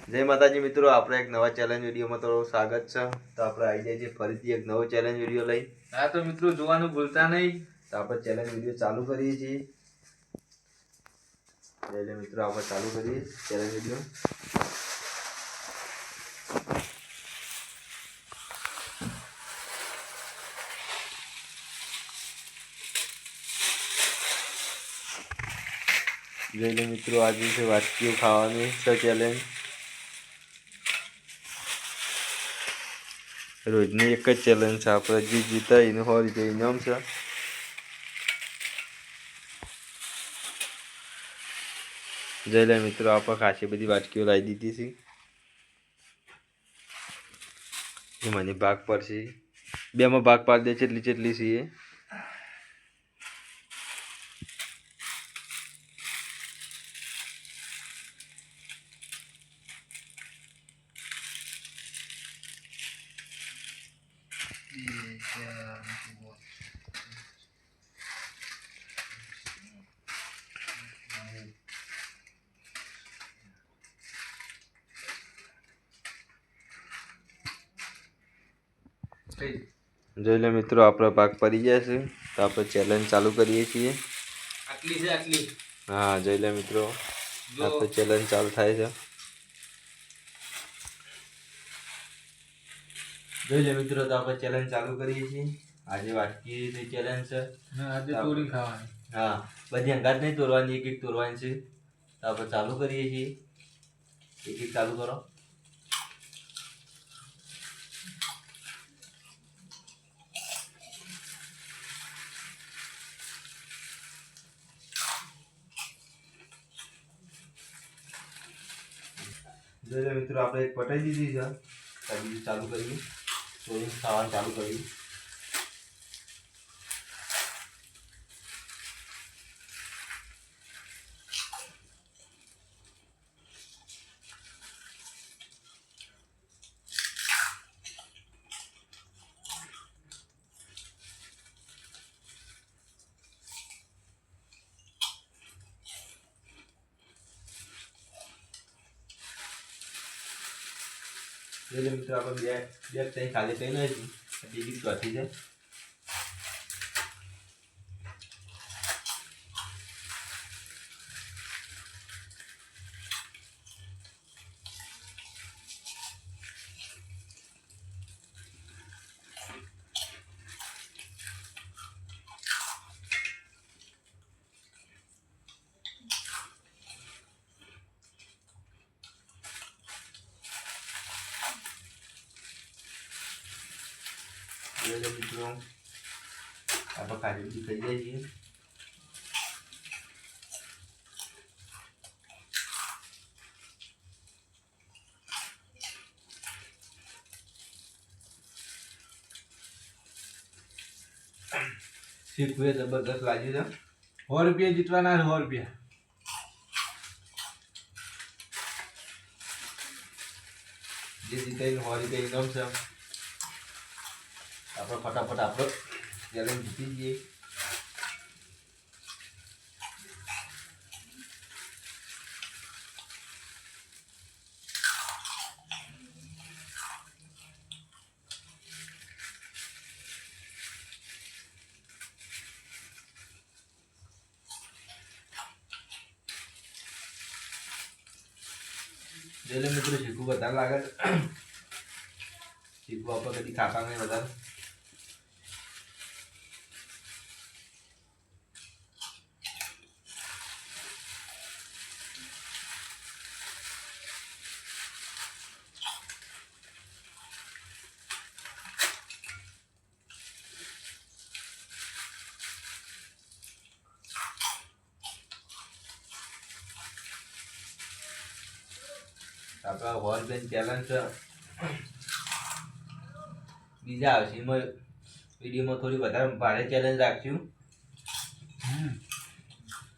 જય માતાજી મિત્રો, આપણે એક નવા ચેલેન્જ વિડીયોમાં તમારું સ્વાગત છે. તો આપણે આવી જાય છે ફરીથી એક નવો ચેલેન્જ વિડીયો લઈ. હા તો મિત્રો જોવાનું ભૂલતા નહીં. તો આપણે ચેલેન્જ વિડીયો ચાલુ કરીએ છીએ. એટલે મિત્રો આપણે ચાલુ કરીએ ચેલેન્જ વિડીયો. જોઈ લે મિત્રો, આજે છે વાટકીઓ ખાવાની છે ચેલેન્જ. રોજની એક જ ચેલેન્જ છે. આપણે જે જીતા એને 100 રૂપિયા ઇનામ છે. જોઈ લે મિત્રો, આપણે ખાસી બધી વાટકીઓ લાવી દીધી છે. મને ભાગ પડશે, બેમાં ભાગ પાડી દે ચેટલી ચેટલી છે. જોઈ લે મિત્રો, આપણો ભાગ પડી ગયા છે. તો આપણે ચેલેન્જ ચાલુ કરીએ છીએ. આટલી છે આટલી. હા જોઈ લે મિત્રો, આપણે ચેલેન્જ ચાલુ થાય છે. જોઈ લે મિત્રો, તો આપણે ચેલેન્જ ચાલુ કરીએ છીએ. આજે વાટકી ચેલેન્જ છે. આજે તોડી ખાવાની. હા, બધી અંગાત નહીં તોડવાની, એક એક તોડવાની છે. તો આપણે ચાલુ કરીએ છીએ. એક એક ચાલુ કરો. જોઈ લે મિત્રો, આપણે એક પટાઈ દીધી છે. બીજું ચાલુ કરીએ. તોડી ખાવાનું ચાલુ કરીએ. એટલે મિત્રો આપણે બે ત્રણ ખાલી થઈ નથી, બીજી ચોથી છે. મિત્રો આપણે ખાલી બધી થઈ જાય છીએ. શીખવે જબરદસ્ત લાગ્યું છે. 100 રૂપિયા જીતવાના. 100 રૂપિયા. જે જીતાઈને 100 રૂપિયા ઇનામ છે. આપણે ફટાફટ આપણો ચેલેન્જ જીતી જઈએ. જોઈ મિત્રો, શીખવું વધારે લાગે છે. શીખવું આપણે કદી ખાતા નહીં વધારે. આપણા 100 રૂપિયાની ચેલેન્જ છે. બીજા આવશે એમાં વિડીયોમાં થોડી વધારે ભારે ચેલેન્જ રાખશું.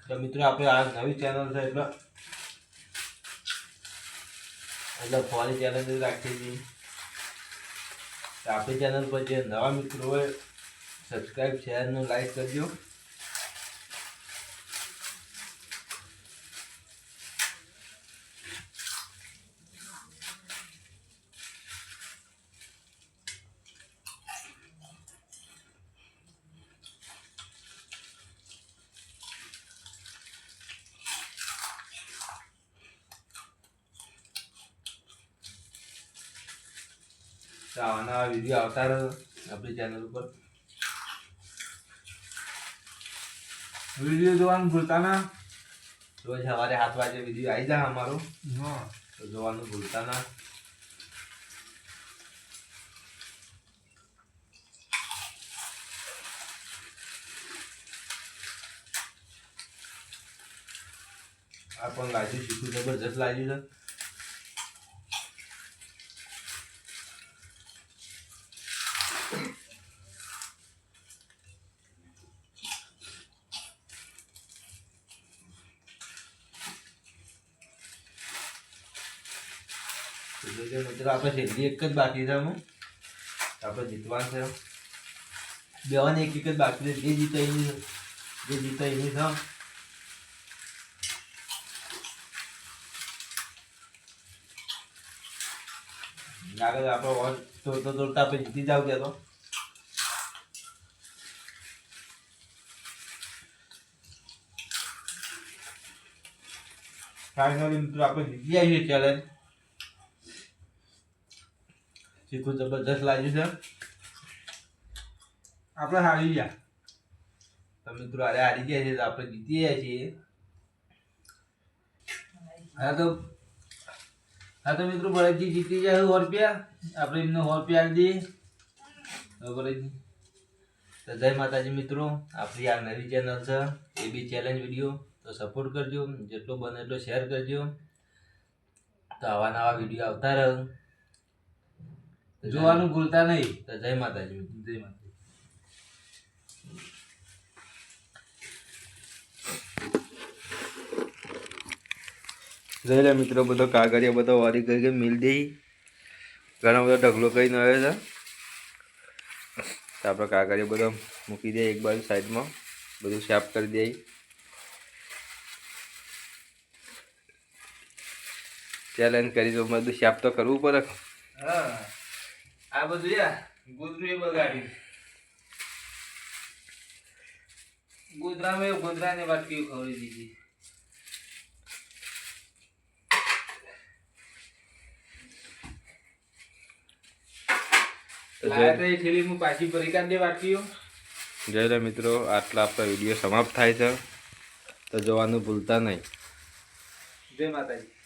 તો મિત્રો આપણે આ નવી ચેનલ છે એટલે ફોરી ચેલેન્જ રાખીએ છીએ. આપણી ચેનલ પર જે નવા મિત્રો હોય, સબસ્ક્રાઈબ શેર અને લાઈક કરજો. તો આવાના વિડીયો આવતા રહે આપણી ચેનલ ઉપર. વિડીયો જોવાનું ભૂલતા ના. રોજ સવારે 7 વાગે વિડીયો આવી જાય અમારો, હા. તો જોવાનું ભૂલતા ના. આ પણ લાગ્યું શીખું જબરજસ્ત લાગ્યું છે. મિત્રો આપણે છેલ્લી એક જ બાકી છે, આપણે જીતવાનું છે. બેવાને એક જ બાકી છે. જે જીતે એની છે. આગળ આપણે તોડતા આપણે જીતી જાવ કે તો ફાઇનલી મિત્રો આપણે જીતી આવીએ ચેલેન્જ. શીખું જબરજસ્ત લાગ્યું છે. આપણે હારી ગયા. તો મિત્રો અરે હારી ગયા છે તો આપણે જીતી ગયા છીએ. હા તો મિત્રો ભરતજી જીતી જાય 100 રૂપિયા. આપણે એમને 100 રૂપિયા આપી દઈએ. ભરતજી તો જય માતાજી મિત્રો. આપણી આ નવી ચેનલ છે એ બી ચેલેન્જ વિડીયો, તો સપોર્ટ કરજો. જેટલો બને એટલો શેર કરજો. તો આવા નવા વિડીયો આવતા રહે. જોવાનું ભૂલતા નહીં. તો જય માતાજી. જય માતા. જઈ લે મિત્રો, બધો કાગળિયા બધો વારી કરી મિલ દે. ઘણા બધા ઢગલો કરીને આવે છે. તો આપણે કાગળિયા બધો મૂકી દઈએ એક બાજુ સાઈડમાં, બધું સાફ કરી દઈએ. ચેલેન્જ કરી તો બધું સાફ તો કરવું પડે. હા, આ બધું યાર ગુદરું એ બગાડ્યું. ગુદરાને વાટકી ખવડી દીધી. પાછી ભરી કાઢ દે વાટકીઓ. જય મિત્રો, આટલા આપણા વિડીયો સમાપ્ત થાય છે. તો જોવાનું ભૂલતા નહીં. જય માતાજી.